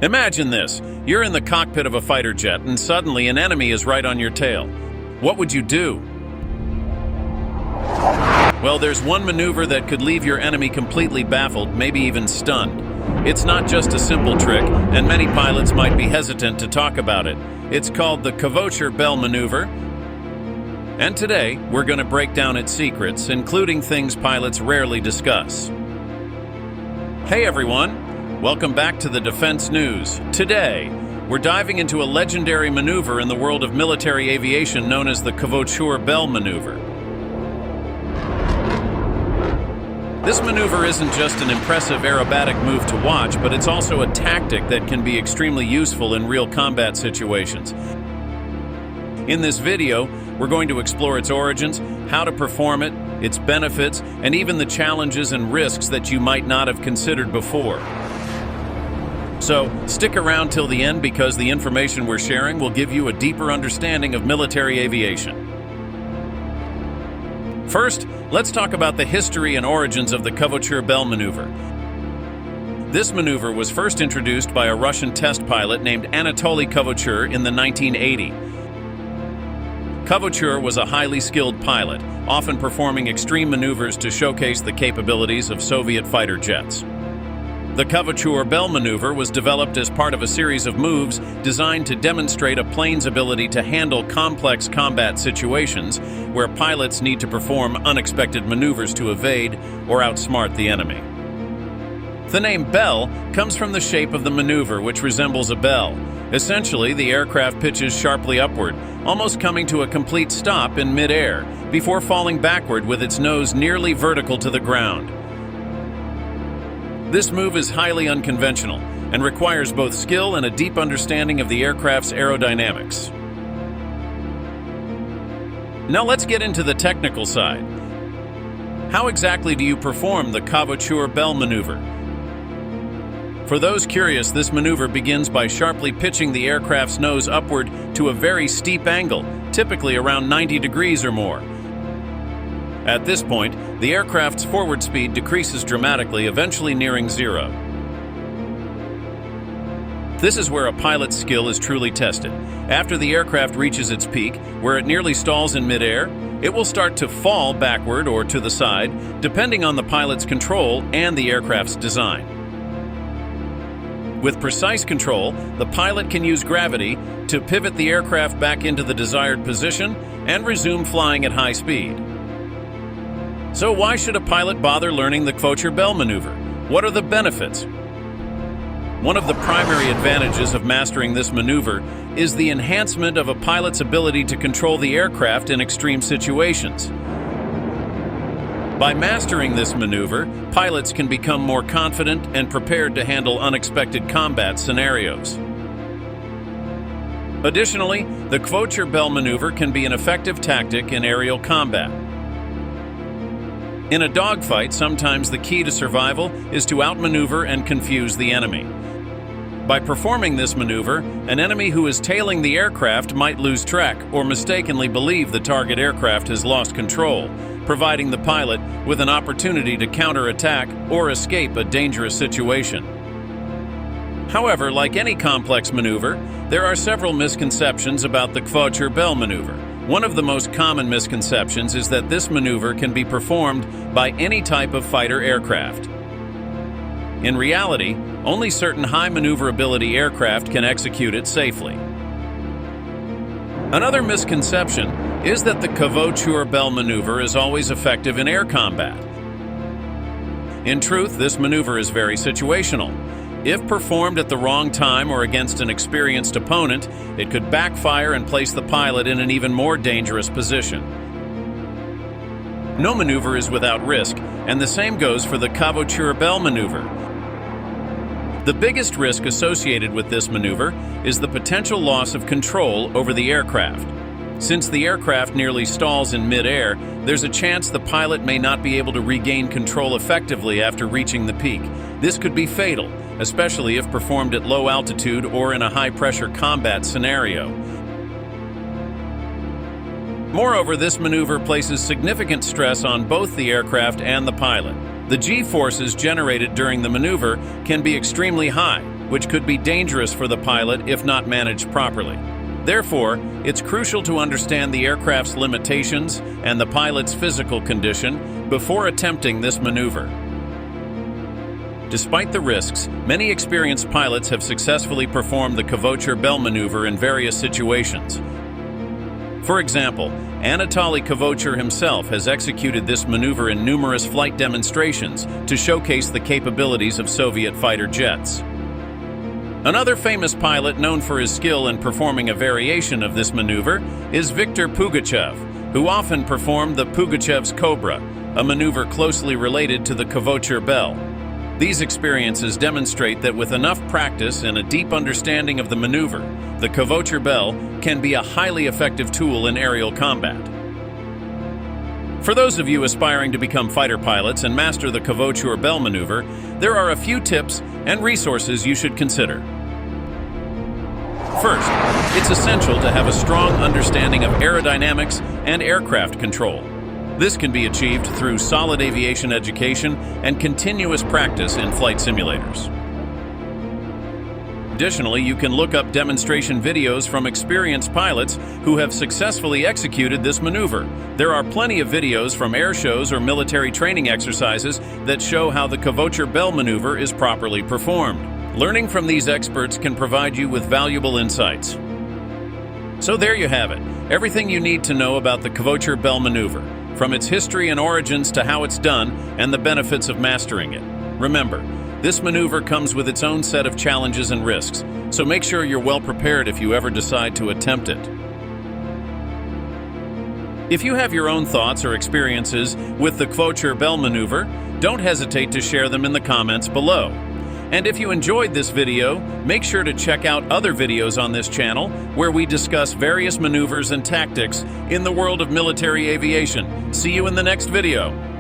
Imagine this. You're in the cockpit of a fighter jet and suddenly an enemy is right on your tail. What would you do? Well, there's one maneuver that could leave your enemy completely baffled, maybe even stunned. It's not just a simple trick, and many pilots might be hesitant to talk about it. It's called the Kvochur Bell Maneuver. And today, we're going to break down its secrets, including things pilots rarely discuss. Hey everyone! Welcome back to the Defense News. Today, we're diving into a legendary maneuver in the world of military aviation known as the Kvochur Bell Maneuver. This maneuver isn't just an impressive aerobatic move to watch, but it's also a tactic that can be extremely useful in real combat situations. In this video, we're going to explore its origins, how to perform it, its benefits, and even the challenges and risks that you might not have considered before. So, stick around till the end because the information we're sharing will give you a deeper understanding of military aviation. First, let's talk about the history and origins of the Kvochur Bell Maneuver. This maneuver was first introduced by a Russian test pilot named Anatoly Kvochur in the 1980s. Kvochur was a highly skilled pilot, often performing extreme maneuvers to showcase the capabilities of Soviet fighter jets. The Kvochur Bell Maneuver was developed as part of a series of moves designed to demonstrate a plane's ability to handle complex combat situations where pilots need to perform unexpected maneuvers to evade or outsmart the enemy. The name Bell comes from the shape of the maneuver, which resembles a bell. Essentially, the aircraft pitches sharply upward, almost coming to a complete stop in mid-air, before falling backward with its nose nearly vertical to the ground. This move is highly unconventional and requires both skill and a deep understanding of the aircraft's aerodynamics. Now let's get into the technical side. How exactly do you perform the Kvochur Bell Maneuver? For those curious, this maneuver begins by sharply pitching the aircraft's nose upward to a very steep angle, typically around 90 degrees or more. At this point, the aircraft's forward speed decreases dramatically, eventually nearing zero. This is where a pilot's skill is truly tested. After the aircraft reaches its peak, where it nearly stalls in midair, it will start to fall backward or to the side, depending on the pilot's control and the aircraft's design. With precise control, the pilot can use gravity to pivot the aircraft back into the desired position and resume flying at high speed. So why should a pilot bother learning the Kvochur Bell Maneuver? What are the benefits? One of the primary advantages of mastering this maneuver is the enhancement of a pilot's ability to control the aircraft in extreme situations. By mastering this maneuver, pilots can become more confident and prepared to handle unexpected combat scenarios. Additionally, the Kvochur Bell Maneuver can be an effective tactic in aerial combat. In a dogfight, sometimes the key to survival is to outmaneuver and confuse the enemy. By performing this maneuver, an enemy who is tailing the aircraft might lose track or mistakenly believe the target aircraft has lost control, providing the pilot with an opportunity to counterattack or escape a dangerous situation. However, like any complex maneuver, there are several misconceptions about the Kvochur Bell Maneuver. One of the most common misconceptions is that this maneuver can be performed by any type of fighter aircraft. In reality, only certain high maneuverability aircraft can execute it safely. Another misconception is that the Kvochur Bell Maneuver is always effective in air combat. In truth, this maneuver is very situational. If performed at the wrong time or against an experienced opponent, it could backfire and place the pilot in an even more dangerous position. No maneuver is without risk, and the same goes for the Kvochur Bell Maneuver. The biggest risk associated with this maneuver is the potential loss of control over the aircraft. Since the aircraft nearly stalls in mid-air, there's a chance the pilot may not be able to regain control effectively after reaching the peak. This could be fatal, especially if performed at low altitude or in a high-pressure combat scenario. Moreover, this maneuver places significant stress on both the aircraft and the pilot. The G-forces generated during the maneuver can be extremely high, which could be dangerous for the pilot if not managed properly. Therefore, it's crucial to understand the aircraft's limitations and the pilot's physical condition before attempting this maneuver. Despite the risks, many experienced pilots have successfully performed the Kvochur Bell Maneuver in various situations. For example, Anatoly Kvochur himself has executed this maneuver in numerous flight demonstrations to showcase the capabilities of Soviet fighter jets. Another famous pilot known for his skill in performing a variation of this maneuver is Viktor Pugachev, who often performed the Pugachev's Cobra, a maneuver closely related to the Kvochur Bell. These experiences demonstrate that with enough practice and a deep understanding of the maneuver, the Kvochur Bell can be a highly effective tool in aerial combat. For those of you aspiring to become fighter pilots and master the Kvochur Bell Maneuver, there are a few tips and resources you should consider. First, it's essential to have a strong understanding of aerodynamics and aircraft control. This can be achieved through solid aviation education and continuous practice in flight simulators. Additionally, you can look up demonstration videos from experienced pilots who have successfully executed this maneuver. There are plenty of videos from air shows or military training exercises that show how the Kvochur Bell Maneuver is properly performed. Learning from these experts can provide you with valuable insights. So there you have it, everything you need to know about the Kvochur Bell Maneuver, from its history and origins to how it's done and the benefits of mastering it. Remember, this maneuver comes with its own set of challenges and risks, so make sure you're well prepared if you ever decide to attempt it. If you have your own thoughts or experiences with the Kvochur Bell Maneuver, don't hesitate to share them in the comments below. And if you enjoyed this video, make sure to check out other videos on this channel where we discuss various maneuvers and tactics in the world of military aviation. See you in the next video.